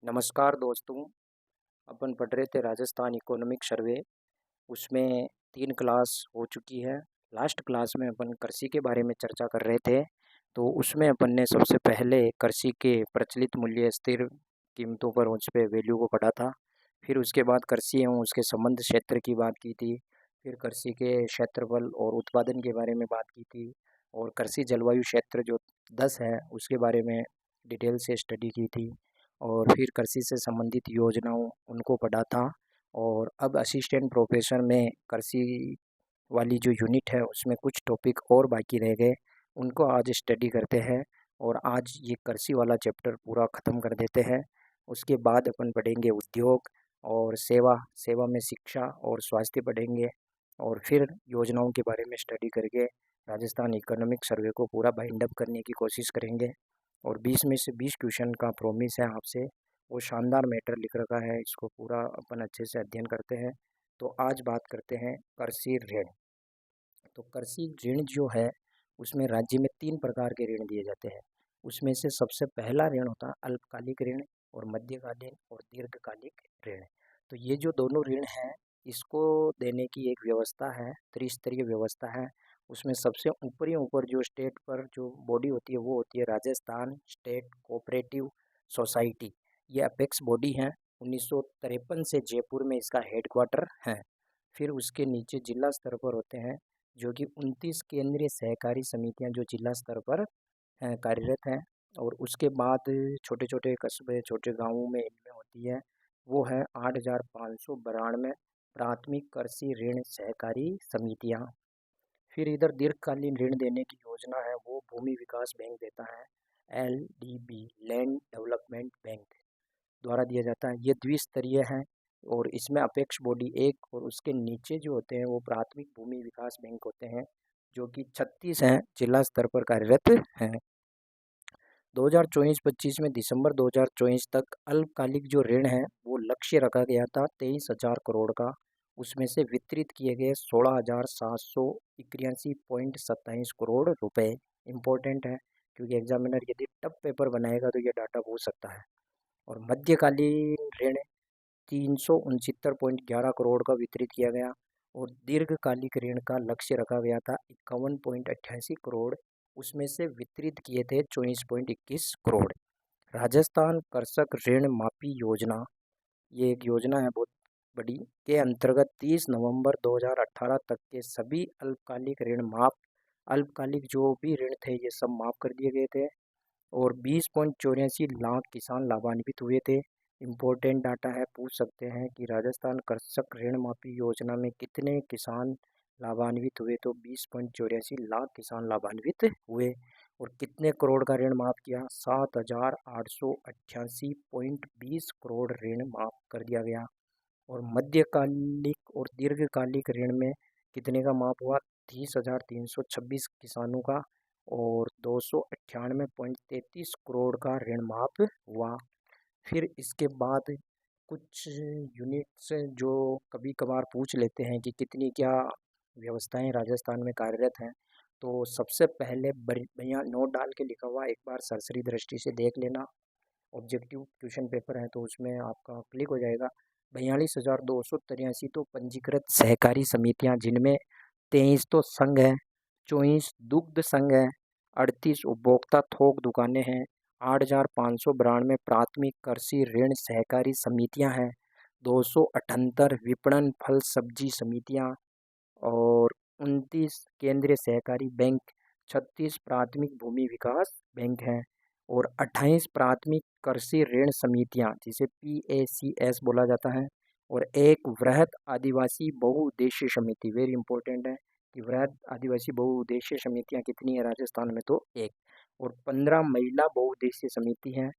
नमस्कार दोस्तों। अपन पढ़ रहे थे राजस्थान इकोनॉमिक सर्वे। उसमें 3 क्लास हो चुकी है। लास्ट क्लास में अपन कृषि के बारे में चर्चा कर रहे थे। तो उसमें अपन ने सबसे पहले कृषि के प्रचलित मूल्य, स्थिर कीमतों पर उस पे वैल्यू को पढ़ा था। फिर उसके बाद कृषि एवं उसके संबंध क्षेत्र की बात की थी। फिर कृषि के क्षेत्रफल और उत्पादन के बारे में बात की थी। और कृषि जलवायु क्षेत्र जो 10 है उसके बारे में डिटेल से स्टडी की थी। और फिर कृषि से संबंधित योजनाओं उनको पढ़ा था। और अब असिस्टेंट प्रोफेसर में कृषि वाली जो यूनिट है उसमें कुछ टॉपिक और बाकी रह गए, उनको आज स्टडी करते हैं। और आज ये कृषि वाला चैप्टर पूरा ख़त्म कर देते हैं। उसके बाद अपन पढ़ेंगे उद्योग और सेवा, सेवा में शिक्षा और स्वास्थ्य पढ़ेंगे। और फिर योजनाओं के बारे में स्टडी करके राजस्थान इकोनॉमिक सर्वे को पूरा बाइंड अप करने की कोशिश करेंगे। और 20 में से 20 क्वेश्चन का प्रॉमिस है आपसे। वो शानदार मैटर लिख रखा है, इसको पूरा अपन अच्छे से अध्ययन करते हैं। तो आज बात करते हैं कृषि ऋण। तो कृषि ऋण जो है उसमें राज्य में 3 प्रकार के ऋण दिए जाते हैं। उसमें से सबसे पहला ऋण होता है अल्पकालिक ऋण, और मध्यकालीन और दीर्घकालिक ऋण। तो ये जो दोनों ऋण हैं इसको देने की एक व्यवस्था है, त्रिस्तरीय व्यवस्था है। उसमें सबसे ऊपरी ऊपर जो स्टेट पर जो बॉडी होती है वो होती है राजस्थान स्टेट कोऑपरेटिव सोसाइटी। ये अपेक्स बॉडी है। 1953 से जयपुर में इसका हेडक्वार्टर है। फिर उसके नीचे जिला स्तर पर होते हैं जो कि 29 केंद्रीय सहकारी समितियां जो जिला स्तर पर कार्यरत हैं। और उसके बाद छोटे छोटे कस्बे, छोटे गांवों में इनमें होती है, वो है 8,592 प्राथमिक कृषि ऋण सहकारी समितियां। फिर इधर दीर्घकालीन ऋण देने की योजना है वो भूमि विकास बैंक देता है, LDB लैंड डेवलपमेंट बैंक द्वारा दिया जाता है। ये द्विस्तरीय है। और इसमें अपेक्ष बॉडी एक और उसके नीचे जो होते हैं वो प्राथमिक भूमि विकास बैंक होते हैं, जो कि 36 हैं, जिला स्तर पर कार्यरत हैं। 2024-25 में दिसंबर 2024 तक अल्पकालिक जो ऋण है वो लक्ष्य रखा गया था 23,000 करोड़ का। उसमें से वितरित किए गए 16,781.27 करोड़ रुपए। इम्पोर्टेंट है क्योंकि एग्जामिनर यदि टफ पेपर बनाएगा तो ये डाटा पूछ सकता है। और मध्यकालीन ऋण 369.11 करोड़ का वितरित किया गया। और दीर्घकालिक ऋण का लक्ष्य रखा गया था 51.88 करोड़। उसमें से वितरित किए थे 24.21 करोड़। राजस्थान कृषक ऋण माफी योजना, ये एक योजना है बहुत बड़ी, के अंतर्गत 30 नवंबर 2018 तक के सभी अल्पकालिक ऋण माफ, अल्पकालिक जो भी ऋण थे ये सब माफ कर दिए गए थे। और 20.84 लाख किसान लाभान्वित हुए थे। इम्पोर्टेंट डाटा है, पूछ सकते हैं कि राजस्थान कृषक ऋण माफी योजना में कितने किसान लाभान्वित हुए, तो 20.84 लाख किसान लाभान्वित हुए। और कितने करोड़ का ऋण माफ किया, 7,888.20 करोड़ ऋण माफ कर दिया गया। और मध्यकालिक और दीर्घकालिक ऋण में कितने का माफ हुआ, 30,326 किसानों का। और 298.33 करोड़ का ऋण माफ हुआ। फिर इसके बाद कुछ यूनिट्स जो कभी कभार पूछ लेते हैं कि कितनी क्या व्यवस्थाएं राजस्थान में कार्यरत हैं। तो सबसे पहले भैया नोट डाल के लिखा हुआ, एक बार सरसरी दृष्टि से देख लेना। ऑब्जेक्टिव क्वेश्चन पेपर है तो उसमें आपका क्लिक हो जाएगा। 42,283 तो पंजीकृत सहकारी समितियां, जिनमें 23 तो संघ है, 24 दुग्ध संघ है, 38 उपभोक्ता थोक दुकानें हैं, 8,592 प्राथमिक कृषि ऋण सहकारी समितियां हैं, 278 विपणन फल सब्जी समितियां, और 29 केंद्रीय सहकारी बैंक, 36 प्राथमिक भूमि विकास बैंक हैं, और 28 प्राथमिक कृषि ऋण समितियां जिसे PACS बोला जाता है, और एक वृहद आदिवासी बहुउद्देशीय समिति। वेरी इंपॉर्टेंट है कि वृहद आदिवासी बहुउद्देशीय समितियां कितनी है राजस्थान में, तो एक। और 15 महिला बहुउद्देशीय समिति हैं,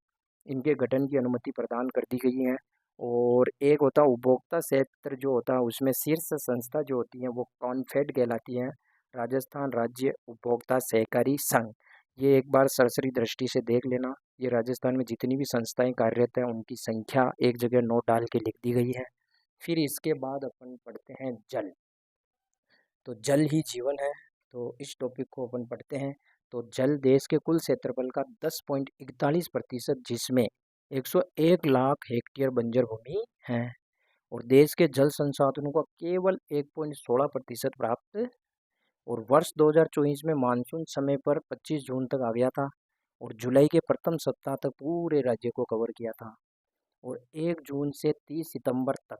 इनके गठन की अनुमति प्रदान कर दी गई है। और एक होता है उपभोक्ता क्षेत्र जो होता है, उसमें शीर्ष संस्था जो होती है वो कॉन्फेड कहलाती है, राजस्थान राज्य उपभोक्ता सहकारी संघ। ये एक बार सरसरी दृष्टि से देख लेना। ये राजस्थान में जितनी भी संस्थाएं कार्यरत हैं उनकी संख्या एक जगह नोट डाल के लिख दी गई है। फिर इसके बाद अपन पढ़ते हैं जल। तो जल ही जीवन है, तो इस टॉपिक को अपन पढ़ते हैं। तो जल देश के कुल क्षेत्रफल का 10.41%, जिसमें 101 लाख हेक्टेयर बंजर भूमि है। और देश के जल संसाधनों का केवल 1.16% प्राप्त। और वर्ष 2024 में मानसून समय पर 25 जून तक आ गया था और जुलाई के प्रथम सप्ताह तक पूरे राज्य को कवर किया था। और 1 जून से 30 सितंबर तक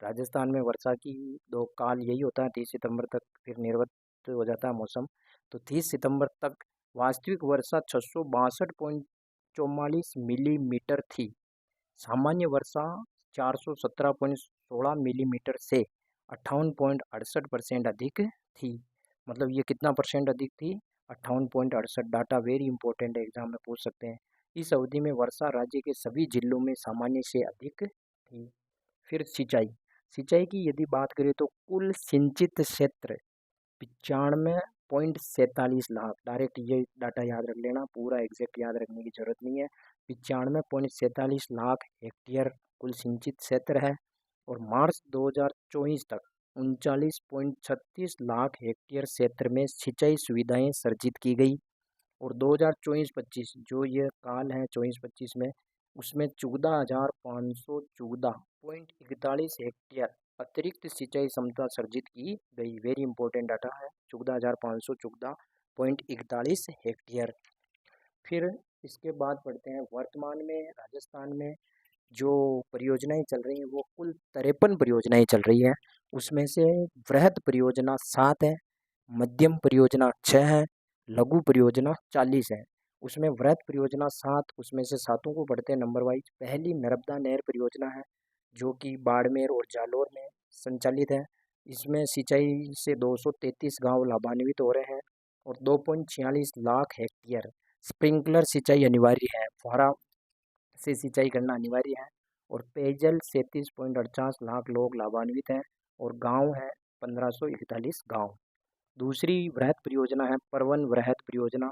राजस्थान में वर्षा की दो काल यही होता है, 30 सितंबर तक फिर निर्वत हो जाता है मौसम। तो 30 सितंबर तक वास्तविक वर्षा 662.44 मिलीमीटर थी। सामान्य वर्षा 417.16 मिलीमीटर से 58.68% अधिक थी। मतलब ये कितना परसेंट अधिक थी? 58.68। डाटा वेरी इंपॉर्टेंट है, एग्जाम में पूछ सकते हैं। इस अवधि में वर्षा राज्य के सभी जिलों में सामान्य से अधिक थी। फिर सिंचाई सिंचाई की यदि बात करें तो कुल सिंचित क्षेत्र 95.47 लाख। डायरेक्ट ये डाटा याद रख लेना, पूरा एग्जैक्ट याद रखने की जरूरत नहीं है। 95.47 लाख हेक्टेयर कुल सिंचित क्षेत्र है। और मार्च 2024 तक 39.36 लाख हेक्टेयर क्षेत्र में सिंचाई सुविधाएं सर्जित की गई। और 2024-25 जो ये काल है 24-25 में, उसमें 14,514.41 हेक्टेयर अतिरिक्त सिंचाई क्षमता सर्जित की गई। वेरी इंपॉर्टेंट डाटा है, 14,514.41 हेक्टेयर। फिर इसके बाद पढ़ते हैं वर्तमान में राजस्थान में जो परियोजनाएं चल रही हैं वो कुल 53 परियोजनाएं चल रही है। उसमें से वृहद परियोजना 7 है, मध्यम परियोजना 6 है, लघु परियोजना 40 है। उसमें वृहद परियोजना 7, उसमें से सातों को पढ़ते हैं नंबर वाइज। पहली नर्मदा नहर परियोजना है जो कि बाड़मेर और जालौर में संचालित है। इसमें सिंचाई से 233 गांव लाभान्वित हो रहे हैं और 2.46 लाख हेक्टेयर स्प्रिंकलर सिंचाई अनिवार्य है, फुहारा से सिंचाई करना अनिवार्य है। और पेयजल 37.48 लाख लोग लाभान्वित हैं और गांव है 1541 गांव। दूसरी वृहद परियोजना है परवन वृहद परियोजना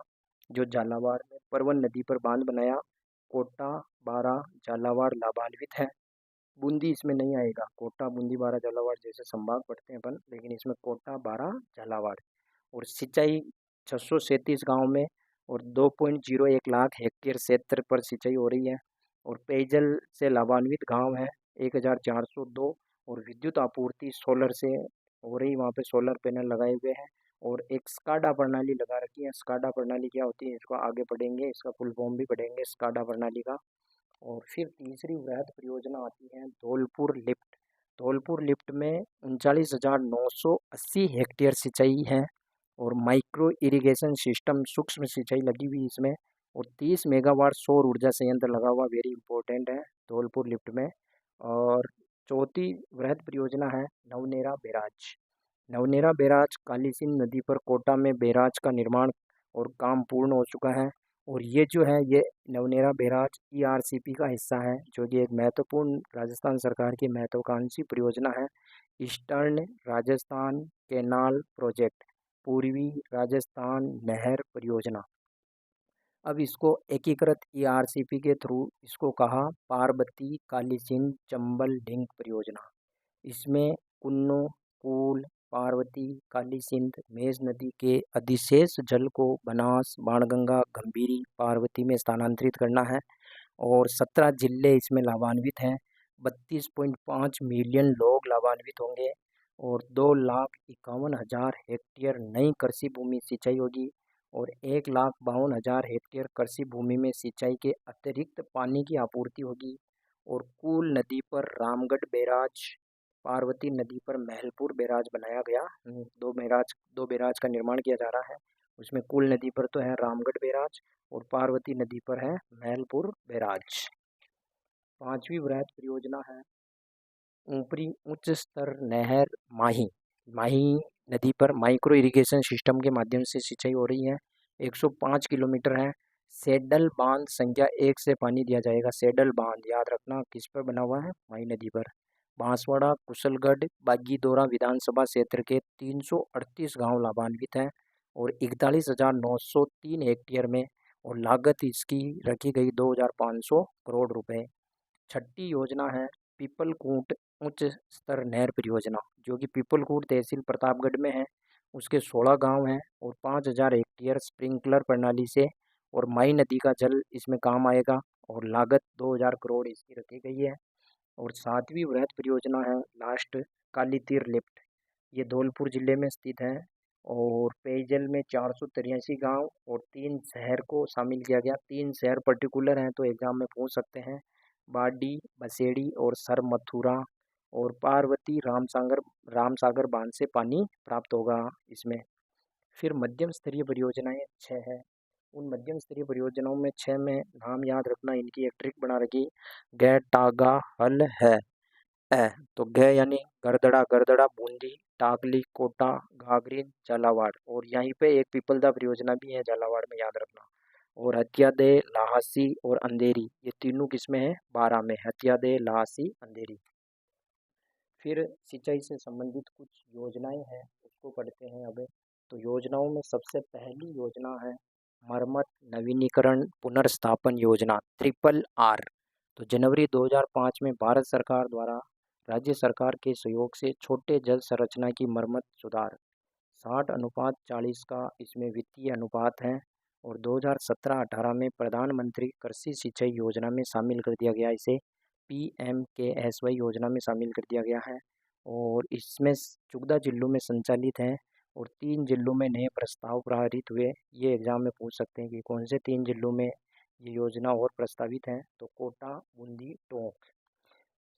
जो झालावाड़ में परवन नदी पर बांध बनाया। कोटा, बारा, झालावाड़ लाभान्वित है। बूंदी इसमें नहीं आएगा, कोटा, बूंदी, बारा, झालावाड़ जैसे संभाग पढ़ते हैं अपन, लेकिन इसमें कोटा, बारा, झालावाड़। और सिंचाई 637 गांव में और 2.01 लाख हेक्टेयर क्षेत्र पर सिंचाई हो रही है। और पेयजल से लाभान्वित गांव है 1402। और विद्युत आपूर्ति सोलर से हो रही, वहाँ पे सोलर पैनल लगाए हुए हैं। और एक स्काडा प्रणाली लगा रखी है। स्काडा प्रणाली क्या होती है इसको आगे पढ़ेंगे, इसका फुल फॉर्म भी पढ़ेंगे स्काडा प्रणाली का। और फिर तीसरी वृहद परियोजना आती है धौलपुर लिफ्ट। धौलपुर लिफ्ट में 39,980 हेक्टेयर सिंचाई है और माइक्रो इरिगेशन सिस्टम सूक्ष्म सिंचाई लगी हुई इसमें। और 30 मेगावाट सौर ऊर्जा संयंत्र लगा हुआ, वेरी इंपॉर्टेंट है धौलपुर लिफ्ट में। और चौथी वृहद परियोजना है नवनेरा बैराज। नवनेरा बैराज काली सिंध नदी पर कोटा में बैराज का निर्माण और काम पूर्ण हो चुका है। और ये जो है ये नवनेरा बैराज ईआरसीपी का हिस्सा है जो कि एक महत्वपूर्ण राजस्थान सरकार की महत्वाकांक्षी परियोजना है। ईस्टर्न राजस्थान कैनाल प्रोजेक्ट, पूर्वी राजस्थान नहर परियोजना। अब इसको एकीकृत ईआरसीपी के थ्रू इसको कहा पार्वती काली सिंध चंबल लिंक परियोजना। इसमें कुन्नू, कूल, पार्वती, काली सिंध, मेज नदी के अधिशेष जल को बनास, बाणगंगा, गंभीरी, पार्वती में स्थानांतरित करना है। और 17 जिले इसमें लाभान्वित हैं। 32.5 मिलियन लोग लाभान्वित होंगे और 2,51,000 हेक्टेयर नई कृषि भूमि सिंचाई होगी। और 1,52,000 हेक्टेयर कृषि भूमि में सिंचाई के अतिरिक्त पानी की आपूर्ति होगी। और कूल नदी पर रामगढ़ बैराज, पार्वती नदी पर महलपुर बैराज बनाया गया। दो बैराज का निर्माण किया जा रहा है। उसमें कूल नदी पर तो है रामगढ़ बैराज और पार्वती नदी पर है महलपुर बैराज। पांचवी वृहद परियोजना है ऊपरी उच्च स्तर नहर माही। माही नदी पर माइक्रो इरिगेशन सिस्टम के माध्यम से सिंचाई हो रही है। 105 किलोमीटर है। सेडल बांध संख्या 1 से पानी दिया जाएगा। सेडल बांध याद रखना किस पर बना हुआ है? माही नदी पर। बांसवाड़ा, कुशलगढ़, बागीदोरा विधानसभा क्षेत्र के 338 गांव लाभान्वित हैं और 41,903 हेक्टेयर में। और लागत इसकी रखी गई 2,500 करोड़ रुपए। छठी योजना है पीपलकूट उच्च स्तर नहर परियोजना जो कि पीपलकूट तहसील प्रतापगढ़ में है। उसके 16 गांव हैं और 5,000 हेक्टेयर स्प्रिंकलर प्रणाली से और माई नदी का जल इसमें काम आएगा। और लागत 2000 करोड़ इसकी रखी गई है। और 7वीं वृहद परियोजना है लास्ट काली तीर लिफ्ट, ये धौलपुर जिले में स्थित है। और पेयजल में 483 गांव और 3 शहर को शामिल किया गया। 3 शहर पर्टिकुलर हैं तो एग्जाम में पूछ सकते हैं, बाडी, बसेड़ी और सर मथुरा। और पार्वती रामसागर बांध से पानी प्राप्त होगा इसमें। फिर मध्यम स्तरीय परियोजनाएं 6 है। उन मध्यम स्तरीय परियोजनाओं में 6 में नाम याद रखना, इनकी एक ट्रिक बना रखी। गै टागा हल है ए, तो गै यानी गरदड़ा गरदड़ा बूंदी, टाकली, कोटा, घाघरी, झालावाड़। और यहीं पे एक पिपलदा परियोजना भी है झालावाड़ में, याद रखना। और हथियादे, लाहसी और अंधेरी, ये तीनों किस्में हैं 12 में, हथियादे, लाहसी, अंधेरी। फिर सिंचाई से संबंधित कुछ योजनाएं हैं, उसको पढ़ते हैं अब। तो योजनाओं में सबसे पहली योजना है मरम्मत नवीनीकरण पुनर्स्थापन योजना, RRR। तो जनवरी 2005 में भारत सरकार द्वारा राज्य सरकार के सहयोग से छोटे जल संरचना की मरम्मत सुधार 60:40 का इसमें वित्तीय अनुपात है। और 2017-18 में प्रधानमंत्री कृषि सिंचाई योजना में शामिल कर दिया गया, इसे PMKSY योजना में शामिल कर दिया गया है। और इसमें 14 जिलों में संचालित है और 3 जिलों में नए प्रस्ताव पारित हुए। ये एग्जाम में पूछ सकते हैं कि कौन से 3 जिलों में ये योजना और प्रस्तावित है, तो कोटा, बूंदी, टोंक।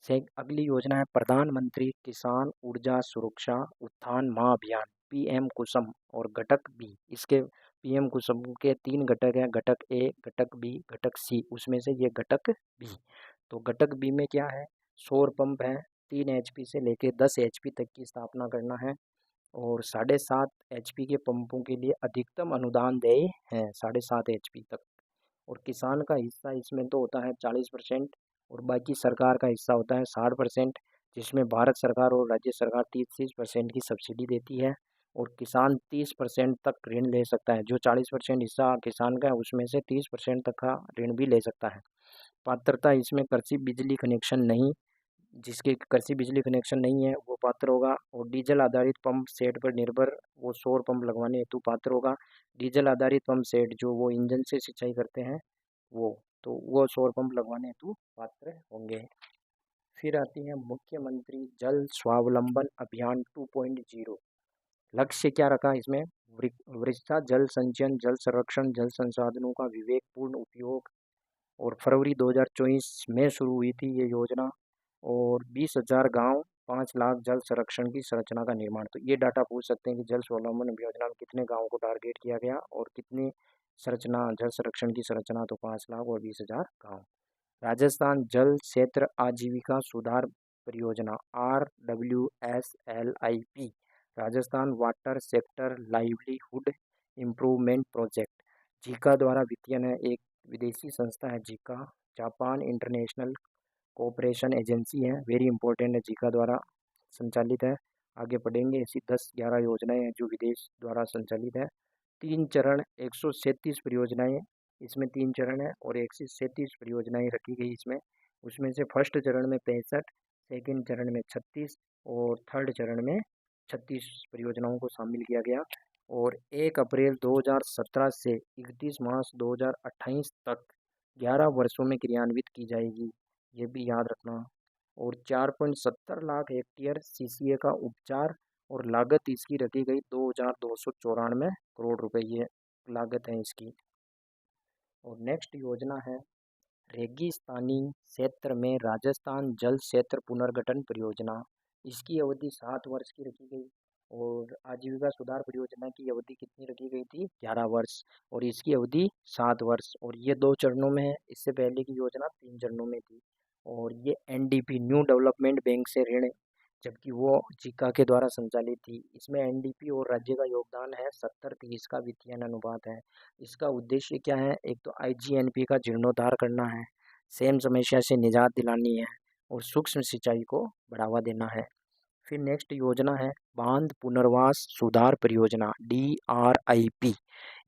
से अगली योजना है प्रधानमंत्री किसान ऊर्जा सुरक्षा उत्थान महाअभियान, PM कुसुम। और घटक बी, इसके PM कुसुम के 3 घटक हैं, घटक ए, घटक बी, घटक सी, उसमें से ये घटक बी। तो घटक बी में क्या है, सौर पंप है, 3 HP से लेके 10 HP तक की स्थापना करना है। और 7.5 HP के पंपों के लिए अधिकतम अनुदान देय है 7.5 HP तक। और किसान का हिस्सा इसमें तो होता है 40% और बाकी सरकार का हिस्सा होता है 60%, जिसमें भारत सरकार और राज्य सरकार 30% की सब्सिडी देती है। और किसान 30% तक ऋण ले सकता है, जो 40% हिस्सा किसान का है उसमें से 30% तक का ऋण भी ले सकता है। पात्रता इसमें कृषि बिजली कनेक्शन नहीं, जिसके कृषि बिजली कनेक्शन नहीं है वो पात्र होगा। और डीजल आधारित पंप सेट पर निर्भर, वो सौर पंप लगवाने हेतु पात्र होगा। डीजल आधारित पंप सेट जो वो इंजन से सिंचाई करते हैं वो सौर पंप लगवाने हेतु पात्र होंगे। फिर आती है मुख्यमंत्री जल स्वावलंबन अभियान 2.0। लक्ष्य क्या रखा इसमें, वृक्षा जल संचयन, जल संरक्षण, जल संसाधनों का विवेकपूर्ण उपयोग। और फरवरी 2024 में शुरू हुई थी ये योजना। और 20,000 गांव, 5 लाख जल संरक्षण की संरचना का निर्माण। तो ये डाटा पूछ सकते हैं कि जल स्वावलंबन योजना में कितने गांवों को टारगेट किया गया और कितनी संरचना, जल संरक्षण की संरचना, तो 5 लाख और 20,000 गाँव। राजस्थान जल क्षेत्र आजीविका सुधार परियोजना, RWSLIP, Rajasthan water sector livelihood improvement project, Zika द्वारा वित्तीयन है। एक विदेशी संस्था है Zika, Japan international cooperation agency है, वेरी इंपॉर्टेंट है, जीका द्वारा संचालित है। आगे पढ़ेंगे, ऐसी 10-11 योजनाएं हैं जो विदेश द्वारा संचालित है। 3 चरण 137 परियोजनाएं, इसमें 3 चरण है और 137 परियोजनाएं रखी गई इसमें। उसमें से फर्स्ट चरण में 65, सेकेंड चरण में 36 और थर्ड चरण में 36 परियोजनाओं को शामिल किया गया। और 1 अप्रैल 2017 से 31 मार्च 2028 तक 11 वर्षों में क्रियान्वित की जाएगी, ये भी याद रखना। और 4.70 लाख हेक्टेयर CCA का उपचार और लागत इसकी रखी गई 2,294 करोड़ रुपए, ये लागत है इसकी। और नेक्स्ट योजना है रेगिस्तानी क्षेत्र में राजस्थान जल क्षेत्र पुनर्गठन परियोजना। इसकी अवधि 7 वर्ष की रखी गई। और आजीविका सुधार परियोजना की अवधि कितनी रखी गई थी, 11 वर्ष, और इसकी अवधि 7 वर्ष। और ये 2 चरणों में है, इससे पहले की योजना 3 चरणों में थी। और ये NDP न्यू डेवलपमेंट बैंक से ऋण, जबकि वो जीका के द्वारा संचालित थी। इसमें NDP और राज्य का योगदान है 70-30 का वित्तीय अनुपात है। इसका उद्देश्य क्या है, एक तो IGNP का जीर्णोद्धार करना है, सेम समस्या से निजात दिलानी है और सूक्ष्म सिंचाई को बढ़ावा देना है। फिर नेक्स्ट योजना है बांध पुनर्वास सुधार परियोजना, DRIP।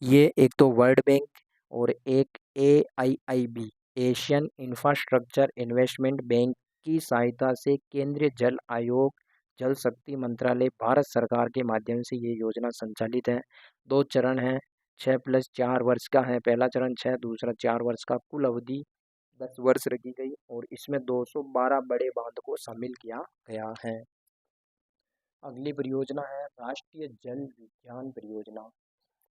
ये एक तो वर्ल्ड बैंक और एक AIIB, Asian infrastructure investment bank की सहायता से केंद्रीय जल आयोग, जल शक्ति मंत्रालय, भारत सरकार के माध्यम से ये योजना संचालित है। 2 चरण हैं, 6 + 4 वर्ष का है, पहला चरण 6, दूसरा 4 वर्ष का। कुल अवधि 10 वर्ष रखी गई और इसमें 212 बड़े बांध को शामिल किया गया है। अगली परियोजना है राष्ट्रीय जल विज्ञान परियोजना।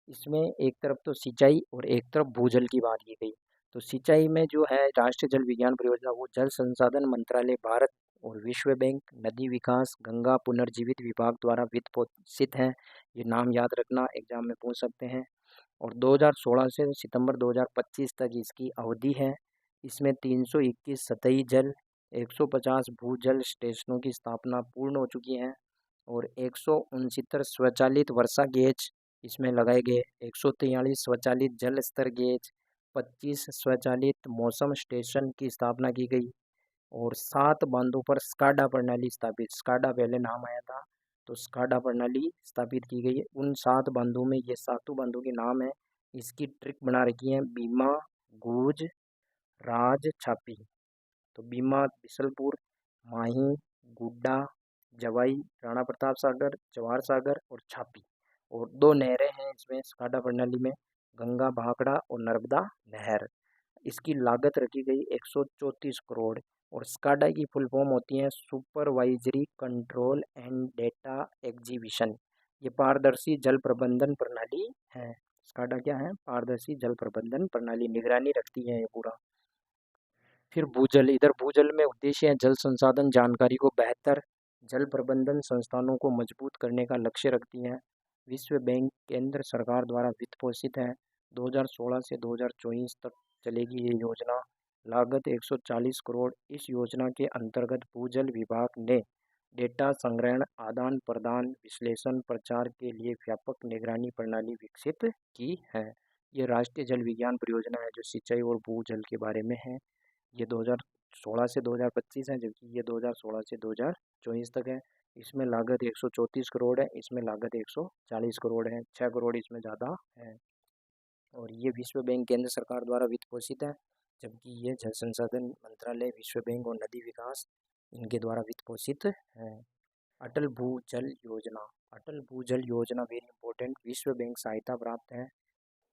इसमें एक तरफ तो सिंचाई और एक तरफ भूजल की बात की गई। तो सिंचाई में जो है राष्ट्रीय जल विज्ञान परियोजना वो जल संसाधन मंत्रालय भारत और विश्व बैंक, नदी विकास, गंगा पुनर्जीवित विभाग द्वारा वित्त पोषित है। ये नाम याद रखना, एग्जाम में पूछ सकते हैं। और 2016 से सितंबर 2025 तक इसकी अवधि है। इसमें 321 सतही जल, 150 भूजल स्टेशनों की स्थापना पूर्ण हो चुकी है और 169 स्वचालित वर्षा गेज इसमें लगाए गए, 143 स्वचालित जल स्तर गेज, 25 स्वचालित मौसम स्टेशन की स्थापना की गई और 7 बांधों पर स्काडा प्रणाली स्थापित, स्काडा पहले नाम आया था, तो स्काडा प्रणाली स्थापित की गई है। उन 7 बांधों में ये 7 बांधों के नाम है, इसकी ट्रिक बना रखी है, बीमा, गूज, राज, छापी। तो बीमा बिसलपुर, माही, गुड्डा, जवाई, राणा प्रताप सागर, जवाहर सागर और छापी। और 2 नहरें हैं इसमें स्काडा प्रणाली में, गंगा भाखड़ा और नर्मदा नहर। इसकी लागत रखी गई 134 करोड़ और स्काडा की फुल फॉर्म होती है supervisory control and data exhibition. ये पारदर्शी जल प्रबंधन प्रणाली है। स्काडा क्या है? पारदर्शी जल प्रबंधन प्रणाली, निगरानी रखती है ये पूरा। फिर भूजल, इधर भूजल में उद्देश्य है जल संसाधन जानकारी को बेहतर, जल प्रबंधन संस्थानों को मजबूत करने का लक्ष्य रखती है। विश्व बैंक केंद्र सरकार द्वारा वित्त पोषित है। 2016 से 2024 तक चलेगी ये योजना। लागत 140 करोड़। इस योजना के अंतर्गत भूजल विभाग ने डेटा संग्रहण, आदान प्रदान, विश्लेषण, प्रचार के लिए व्यापक निगरानी प्रणाली विकसित की है। ये राष्ट्रीय जल विज्ञान परियोजना है जो सिंचाई और भूजल के बारे में है। ये 2016 से 2025 है, जबकि ये 2016 से 2024 तक है। इसमें लागत 134 करोड़ है, इसमें लागत 140 करोड़ है, 6 करोड़ इसमें ज़्यादा है। और ये विश्व बैंक केंद्र सरकार द्वारा वित्त पोषित है, जबकि ये जल संसाधन मंत्रालय, विश्व बैंक और नदी विकास इनके द्वारा वित्त पोषित है। अटल भूजल योजना, अटल भूजल योजना वेरी इंपॉर्टेंट, विश्व बैंक सहायता प्राप्त है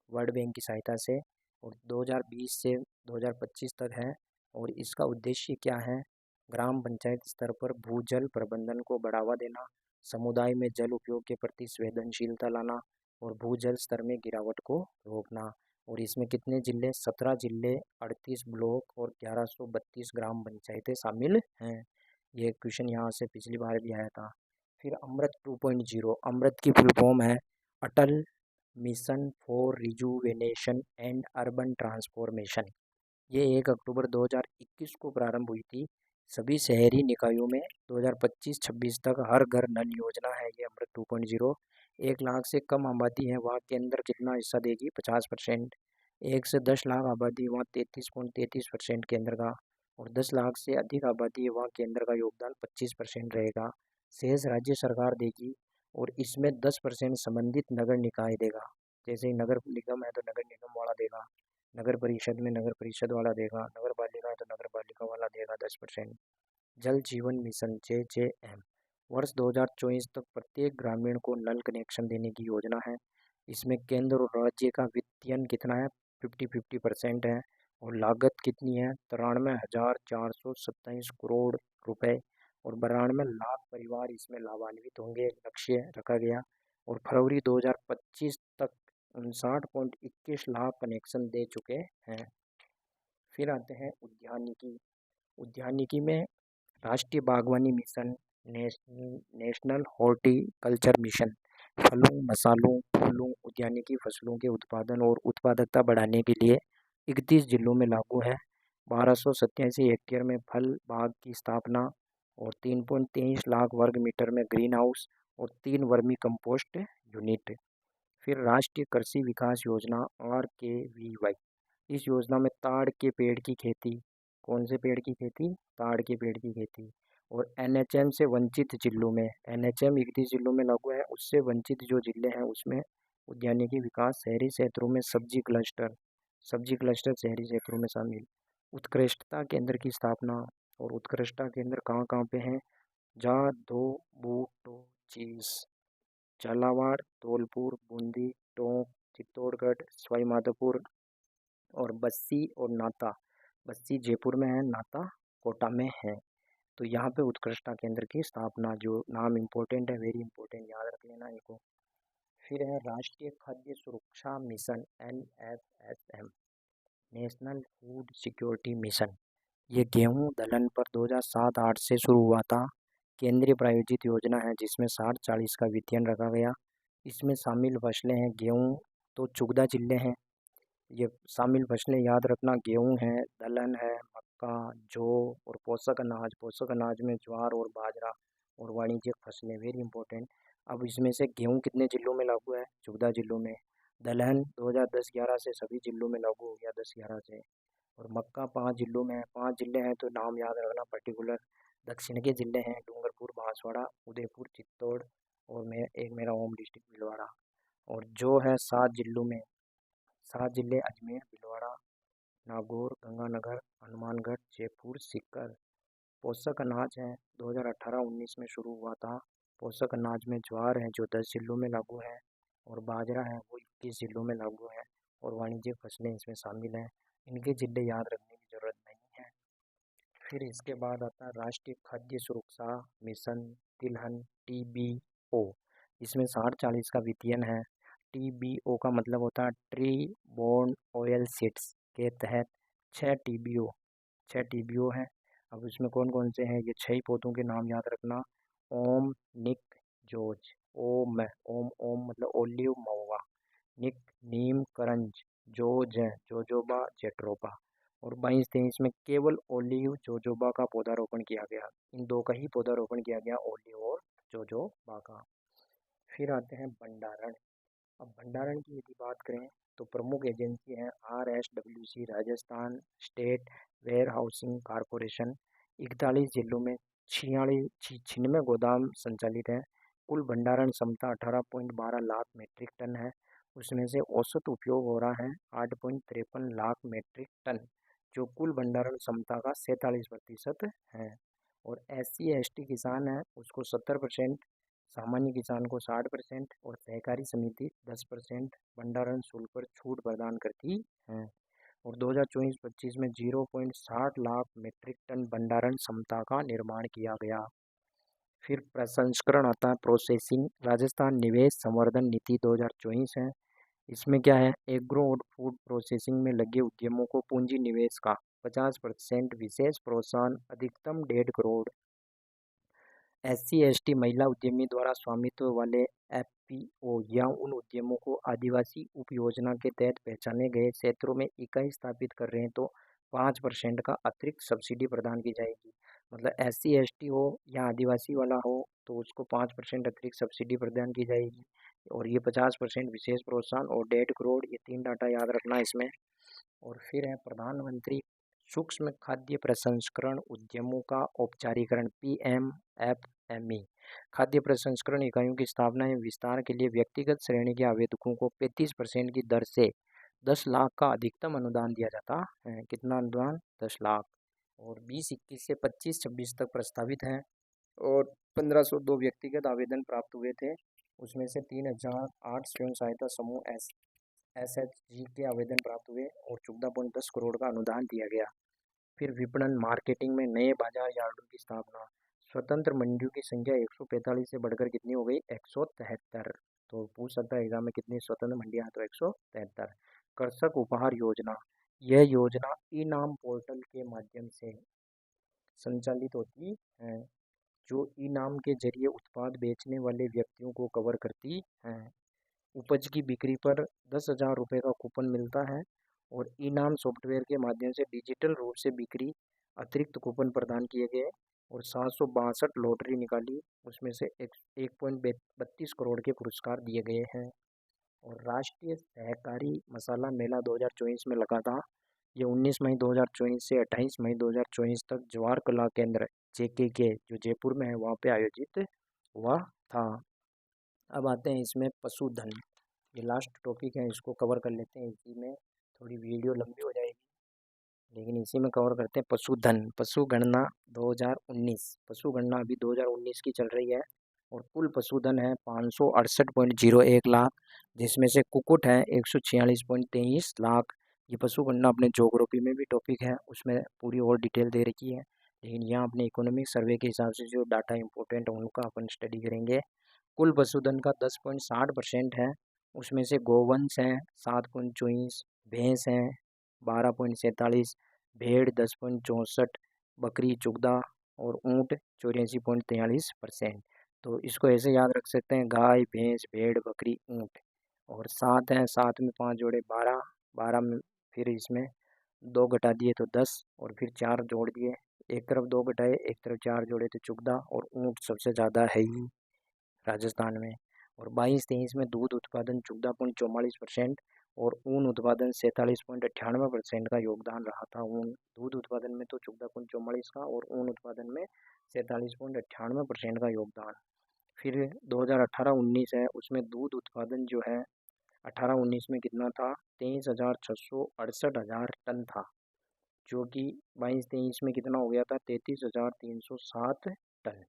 वर्ल्ड बैंक की सहायता से और 2020 से 2025 तक है। और इसका उद्देश्य क्या है? ग्राम पंचायत स्तर पर भूजल प्रबंधन को बढ़ावा देना, समुदाय में जल उपयोग के प्रति संवेदनशीलता लाना और भूजल स्तर में गिरावट को रोकना। और इसमें कितने जिले? 17 जिले, 38 ब्लॉक और 1132 ग्राम पंचायतें शामिल हैं। ये क्वेश्चन यहाँ से पिछली बार भी आया था। फिर अमृत 2.0, अमृत की फुल फॉर्म है Atal mission for rejuvenation and urban transformation. ये 1 अक्टूबर 2021 को प्रारंभ हुई थी। सभी शहरी निकायों में 2025-26 तक हर घर नल योजना है ये अमृत 2.0। 1 लाख से कम आबादी है वहाँ केंद्र कितना हिस्सा देगी? 50%। 1 से 10 लाख आबादी वहाँ 33.33% केंद्र का और 10 लाख से अधिक आबादी है वहाँ केंद्र का योगदान 25% रहेगा। शेष राज्य सरकार देगी और इसमें 10% संबंधित नगर निकाय देगा। जैसे ही नगर निगम है तो नगर निगम वाला देगा, नगर परिषद में नगर परिषद वाला देगा, नगर पालिका है तो नगर पालिका वाला देगा 10%। जल जीवन मिशन JJM वर्ष 2024 तक प्रत्येक ग्रामीण को नल कनेक्शन देने की योजना है। इसमें केंद्र और राज्य का वित्तीयन कितना है? 50-50% है और लागत कितनी है? 93,427 करोड़ रुपए और 92 लाख परिवार इसमें लाभान्वित होंगे, लक्ष्य रखा गया। और फरवरी 2025 तक 59.21 लाख कनेक्शन दे चुके हैं। फिर आते हैं उद्यानिकी। उद्यानिकी में राष्ट्रीय बागवानी मिशन, नेशनल हॉर्टिकल्चर मिशन, फलों, मसालों, फूलों, उद्यानिकी फसलों के उत्पादन और उत्पादकता बढ़ाने के लिए 31 जिलों में लागू है। 1287 हेक्टेयर में फल बाग की स्थापना और 3.23 लाख वर्ग मीटर में ग्रीन हाउस और 3 वर्मी कंपोस्ट यूनिट। फिर राष्ट्रीय कृषि विकास योजना RKVY, इस योजना में ताड़ के पेड़ की खेती, कौन से पेड़ की खेती? ताड़ के पेड़ की खेती। और NHM से वंचित जिलों में, NHM 31 जिलों में लागू है, उससे वंचित जो जिले हैं उसमें उद्यानिकी विकास, शहरी क्षेत्रों में सब्जी क्लस्टर, सब्जी क्लस्टर शहरी क्षेत्रों में शामिल। उत्कृष्टता केंद्र की स्थापना और उत्कृष्टता केंद्र कहाँ कहाँ पे हैं? जादोबूटो चीज, झालावाड़, धौलपुर, बूंदी, टोंक, चित्तौड़गढ़, सवाई माधोपुर और बस्सी और नाता। बस्सी जयपुर में है, नाता कोटा में है। तो यहाँ पे उत्कृष्टता केंद्र की स्थापना, जो नाम इम्पोर्टेंट है, वेरी इंपॉर्टेंट, याद रख लेना इनको। फिर है राष्ट्रीय खाद्य सुरक्षा mission, NFSM, national food security mission. ये गेहूं दलहन पर 2007-8 से शुरू हुआ था। केंद्रीय प्रायोजित योजना है जिसमें 60-40 का वितरण रखा गया। इसमें शामिल फसलें हैं गेहूं, तो चुगदा जिले हैं। ये शामिल फसलें याद रखना, गेहूं है, दलहन है, मक्का, जौ और पोषक अनाज। पोषक अनाज में ज्वार और बाजरा और वाणिज्यिक फसलें, वेरी इंपॉर्टेंट। अब इसमें से गेहूं कितने जिलों में लागू है? 14 जिलों में। दलहन 2010-11 से सभी जिलों में लागू हो गया, 10-11 से। और मक्का 5 जिलों में है। 5 जिले हैं तो नाम याद रखना पर्टिकुलर। दक्षिण के जिले हैं डूंगरपुर, बांसवाड़ा, उदयपुर, चित्तौड़ और एक मेरा होम डिस्ट्रिक्ट भीलवाड़ा। और जो है 7 जिलों में, 7 जिले अजमेर, भीलवाड़ा, नागौर, गंगानगर, हनुमानगढ़, जयपुर, सीकर। पोषक अनाज है 2018-19 में शुरू हुआ था। पोषक अनाज में ज्वार है जो 10 जिलों में लागू है, और बाजरा है वो 21 जिलों में लागू है, और वाणिज्यिक फसलें इसमें शामिल हैं। इनके जिले याद रखने की जरूरत नहीं है। फिर इसके बाद आता है राष्ट्रीय खाद्य सुरक्षा मिशन, तिलहन, TBO। इसमें 60-40 का वितरण है। TBO का मतलब होता है ट्री बोर्न ऑयल सीड्स के तहत 6 TBO है। अब इसमें कौन कौन से हैं? ये 6 पौधों के नाम याद रखना। ओम, निक, जोज। ओम है, ओम ओम मतलब ओलिव, महुआ। निक, नीम, करंज। जोज है, जोजोबा, जेट्रोबा। और 22-23 में केवल ओलिव जोजोबा का पौधारोपण किया गया। इन दो का ही पौधारोपण किया गया, ओलिव और जोजोबा का। फिर आते हैं भंडारण। अब भंडारण की यदि बात करें तो प्रमुख एजेंसी हैं RSWC, Rajasthan state warehousing corporation. 41 जिलों में 96 गोदाम संचालित हैं। कुल भंडारण क्षमता 18.12 लाख मीट्रिक टन है। उसमें से औसत उपयोग हो रहा है 8.53 लाख मीट्रिक टन, जो कुल भंडारण क्षमता का 47% है। और SC ST किसान है उसको 70%, सामान्य किसान को 60% और सहकारी समिति 10% भंडारण शुल्क पर छूट प्रदान करती है। और 2024-25 में 0.60 लाख मीट्रिक टन भंडारण क्षमता का निर्माण किया गया। फिर प्रसंस्करण आता है, प्रोसेसिंग। राजस्थान निवेश संवर्धन नीति 2024 है। इसमें क्या है? एग्रो और फूड प्रोसेसिंग में लगे उद्यमों को पूंजी निवेश का 50% विशेष प्रोत्साहन, अधिकतम 1.5 करोड़। SC ST महिला उद्यमी द्वारा स्वामित्व वाले FPO या उन उद्यमों को आदिवासी उपयोजना के तहत पहचाने गए क्षेत्रों में इकाई स्थापित कर रहे हैं तो 5% का अतिरिक्त सब्सिडी प्रदान की जाएगी। मतलब SC ST हो या आदिवासी वाला हो तो उसको 5% अतिरिक्त सब्सिडी प्रदान की जाएगी। और ये 50% विशेष प्रोत्साहन और 1.5 करोड़, ये 3 डाटा याद रखना इसमें। और फिर है प्रधानमंत्री सूक्ष्म खाद्य प्रसंस्करण उद्यमों का औपचारीकरण, PMFME। खाद्य प्रसंस्करण इकाइयों की स्थापना एवं विस्तार के लिए व्यक्तिगत श्रेणी के आवेदकों को 35% की दर से 10 लाख का अधिकतम अनुदान दिया जाता है। कितना अनुदान? 10 लाख। और 2021 से 25-26 तक प्रस्तावित है। और 1502 व्यक्तिगत आवेदन प्राप्त हुए थे। उसमें से 3008 स्वयं सहायता समूह SHG के आवेदन प्राप्त हुए और 14.10 करोड़ का अनुदान दिया गया। फिर विपणन मार्केटिंग में नए बाजार यार्डों की स्थापना। स्वतंत्र मंडियों की संख्या 145 से बढ़कर कितनी हो गई? 173। तो पूछ सकता है एग्जाम में कितनी स्वतंत्र मंडियां हैं, तो 173। कृषक उपहार योजना, यह योजना ई नाम पोर्टल के माध्यम से संचालित होती है, जो ई नाम के जरिए उत्पाद बेचने वाले व्यक्तियों को कवर करती है। उपज की बिक्री पर 10,000 रुपये का कूपन मिलता है। और इनाम सॉफ्टवेयर के माध्यम से डिजिटल रूप से बिक्री अतिरिक्त कूपन प्रदान किए गए। और 762 लॉटरी निकाली, उसमें से 1.32 करोड़ के पुरस्कार दिए गए हैं। और राष्ट्रीय सहकारी मसाला मेला 2024 में लगा था। ये 19 मई 2024 से 28 मई 2024 तक जवाहर कला केंद्र JKK जो जयपुर में है वहाँ पे आयोजित हुआ था। अब आते हैं इसमें पशुधन। ये लास्ट टॉपिक है, इसको कवर कर लेते हैं। इसी में थोड़ी वीडियो लंबी हो जाएगी लेकिन इसी में कवर करते हैं पशुधन। पशु गणना 2019, पशु गणना अभी 2019 की चल रही है। और कुल पशुधन है 568.01 लाख, जिसमें से कुक्कुट है 146.23 लाख, ये पशु गणना अपने ज्योग्राफी में भी टॉपिक है, उसमें पूरी और डिटेल दे रखी है, लेकिन यहाँ अपने इकोनॉमिक सर्वे के हिसाब से जो डाटा इंपॉर्टेंट है उनका अपन स्टडी करेंगे। कुल पशुधन का 10.60% है, उसमें से गोवंश हैं 7.24, भैंस हैं 12.47, भेड़ 10.64, बकरी 14 और ऊँट 84.43%। तो इसको ऐसे याद रख सकते हैं, गाय भैंस भेड़ बकरी ऊँट। और सात हैं, सात में 5 जोड़े 12, 12 में फिर इसमें 2 घटा दिए तो 10 और फिर 4 जोड़ दिए, एक तरफ 2 घटाए एक तरफ 4 जोड़े तो 14। और ऊँट सबसे ज़्यादा है ही राजस्थान में। और 22-23 में दूध उत्पादन 14.44% और ऊन उत्पादन 47.98% का योगदान रहा था। ऊन दूध उत्पादन में तो 14.44 का और ऊन उत्पादन में 47.98% का योगदान। फिर 2018-19 है, उसमें दूध उत्पादन जो है 18-19 में कितना था, 23,668 टन था, जो कि 22-23 में कितना हो गया था, 33,307 टन।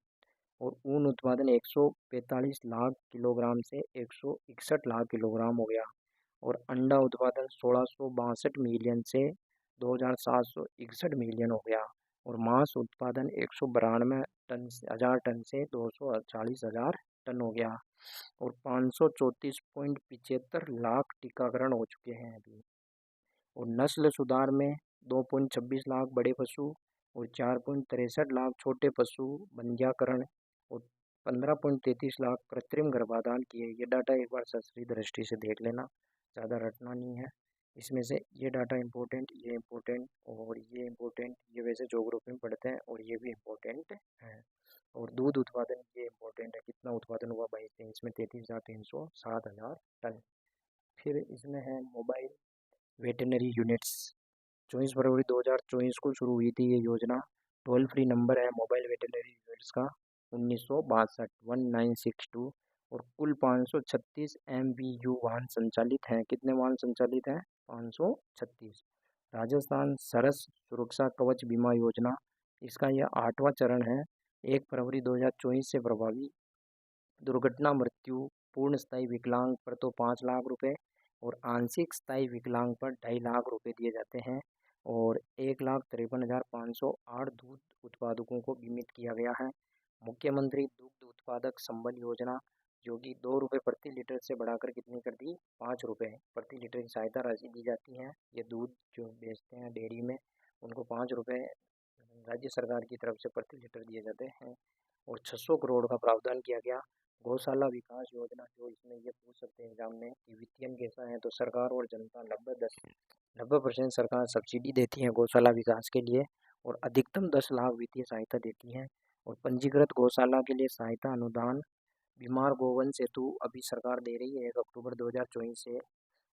और ऊन उत्पादन 145 लाख किलोग्राम से 161 लाख किलोग्राम हो गया। और अंडा उत्पादन 1662 मिलियन से 2761 मिलियन हो गया। और मांस उत्पादन 192 टन हजार टन से 240,000 टन हो गया। और 534.75 लाख टीकाकरण हो चुके हैं अभी। और नस्ल सुधार में 2.26 लाख बड़े पशु और 4.63 लाख छोटे पशु बंध्याकरण और 15.33 लाख कृत्रिम गर्भाधान किए। ये डाटा एक बार सही दृष्टि से देख लेना, ज़्यादा रटना नहीं है। इसमें से ये डाटा इम्पोर्टेंट, ये इम्पोर्टेंट और ये इम्पोर्टेंट, ये वैसे ज्योग्राफी में पढ़ते हैं और ये भी इम्पोर्टेंट है। और दूध उत्पादन ये इम्पोर्टेंट है, कितना उत्पादन हुआ 22-23 में, 33,307,000 टन। फिर इसमें है मोबाइल वेटनरी यूनिट्स। 24 फरवरी 2024 को शुरू हुई थी ये योजना। टोल फ्री नंबर है मोबाइल वेटनरी यूनिट्स का 1962 और कुल 536 MVU वाहन संचालित हैं। कितने वाहन संचालित हैं? 536। राजस्थान सरस सुरक्षा कवच बीमा योजना, इसका यह 8वां चरण है। 1 फरवरी 2024 से प्रभावी। दुर्घटना मृत्यु पूर्ण स्थायी विकलांग पर तो 5 लाख रुपए और आंशिक स्थायी विकलांग पर 2.5 लाख रुपए दिए जाते हैं। और 1,53,508 दूध उत्पादकों को बीमित किया गया है। मुख्यमंत्री दुग्ध उत्पादक संबल योजना, जो कि 2 रुपये प्रति लीटर से बढ़ाकर कितनी कर दी, 5 रुपये प्रति लीटर की सहायता राशि दी जाती है। ये दूध जो बेचते हैं डेयरी में उनको 5 रुपये राज्य सरकार की तरफ से प्रति लीटर दिए जाते हैं। और 600 करोड़ का प्रावधान किया गया। गौशाला विकास योजना, जो इसमें ये पूछ सकते हैं एग्जाम में कि वित्तीयन कैसा है, तो सरकार और जनता 90% सरकार सब्सिडी देती है गौशाला विकास के लिए और अधिकतम 10 लाख वित्तीय सहायता देती है। और पंजीकृत गौशाला के लिए सहायता अनुदान बीमार गोवंश हेतु अभी सरकार दे रही है 1 अक्टूबर 2024 से।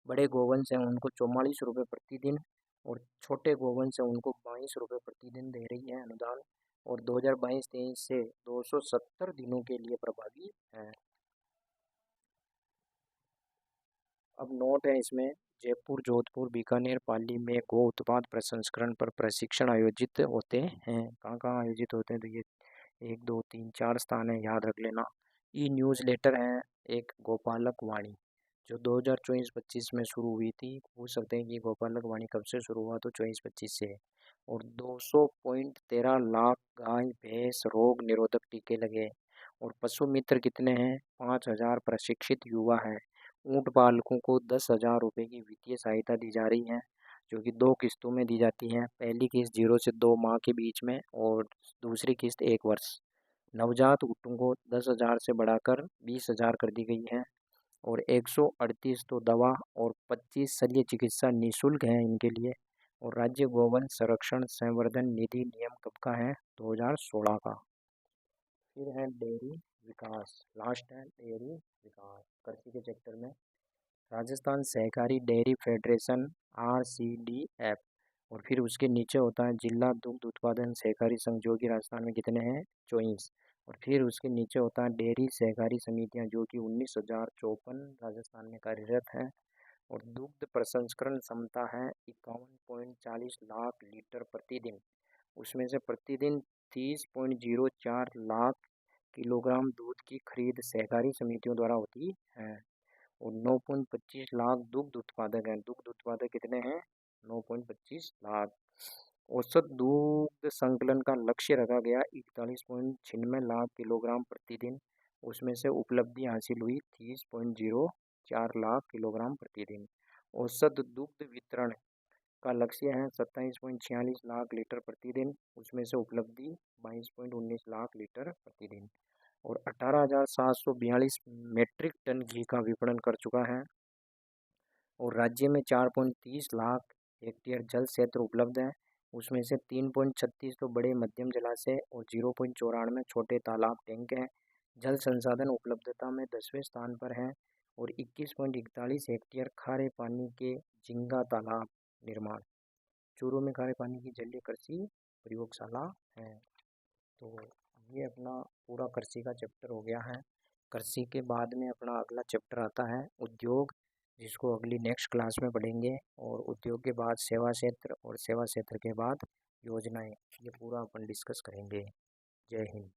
बड़े गोवंश हैं उनको 44 रुपये प्रतिदिन और छोटे गोवंश हैं उनको 22 रुपये प्रतिदिन दे रही है अनुदान। और 2022-23 से 270 दिनों के लिए प्रभावी है। अब नोट है इसमें, जयपुर जोधपुर बीकानेर पाली में गो उत्पाद प्रसंस्करण पर प्रशिक्षण आयोजित होते हैं। कहाँ कहाँ आयोजित होते हैं, तो ये 1 2 3 4 स्थान है, याद रख लेना। ई न्यूज़ लेटर है एक गोपालक वाणी, जो 2024-25 में शुरू हुई थी। पूछ सकते हैं कि गोपालक वाणी कब से शुरू हुआ, तो 24-25 से। और 200.13 लाख गाय भैंस रोग निरोधक टीके लगे। और पशु मित्र कितने हैं, 5,000 प्रशिक्षित युवा हैं। ऊँट पालकों को 10,000 रुपये की वित्तीय सहायता दी जा रही है, जो कि 2 किस्तों में दी जाती है। पहली किस्त 0 से 2 माह के बीच में और दूसरी किस्त 1 वर्ष। नवजात ऊँटों को 10,000 से बढ़ाकर 20,000 कर दी गई है। और 138 तो दवा और 25 शल्य चिकित्सा निःशुल्क है इनके लिए। और राज्य गोवंश संरक्षण संवर्धन निधि नियम कब का है, 2016 का। फिर है डेयरी विकास, लास्ट है डेयरी विकास कृषि के चैप्टर में। राजस्थान सहकारी डेयरी फेडरेशन RCDF। और फिर उसके नीचे होता है जिला दुग्ध उत्पादन सहकारी संघ, जो कि राजस्थान में कितने हैं, 24। और फिर उसके नीचे होता है डेयरी सहकारी समितियां, जो कि 19,054 राजस्थान में कार्यरत हैं। और दुग्ध प्रसंस्करण क्षमता है 51.40 लाख लीटर प्रतिदिन। उसमें से प्रतिदिन 30.04 लाख किलोग्राम दूध की खरीद सहकारी समितियों द्वारा होती है। और 9.25 लाख दुग्ध उत्पादक हैं। दुग्ध उत्पादक कितने हैं, 9.25 लाख। औसत दूध संकलन का लक्ष्य रखा गया 41.96 लाख किलोग्राम प्रतिदिन। उसमें से उपलब्धि हासिल हुई 30.04 लाख किलोग्राम प्रतिदिन। औसत दुग्ध वितरण का लक्ष्य है 27.46 लाख लीटर प्रतिदिन। उसमें से उपलब्धि 22.19 लाख लीटर प्रतिदिन। और 18,742 मीट्रिक टन घी का विपणन कर चुका है। और राज्य में 4.30 लाख हेक्टेयर जल क्षेत्र उपलब्ध है। उसमें से 3.36 तो बड़े मध्यम जलाशय और 0.94 छोटे तालाब टैंक हैं। जल संसाधन उपलब्धता में 10वें स्थान पर है। और 21.41 हेक्टेयर खारे पानी के झींगा तालाब निर्माण। चूरू में खारे पानी की जलीय कृषि प्रयोगशाला है। तो ये अपना पूरा कृषि का चैप्टर हो गया है। कृषि के बाद में अपना अगला चैप्टर आता है उद्योग, जिसको अगली नेक्स्ट क्लास में पढ़ेंगे। और उद्योग के बाद सेवा क्षेत्र और सेवा क्षेत्र के बाद योजनाएं, ये पूरा अपन डिस्कस करेंगे। जय हिंद।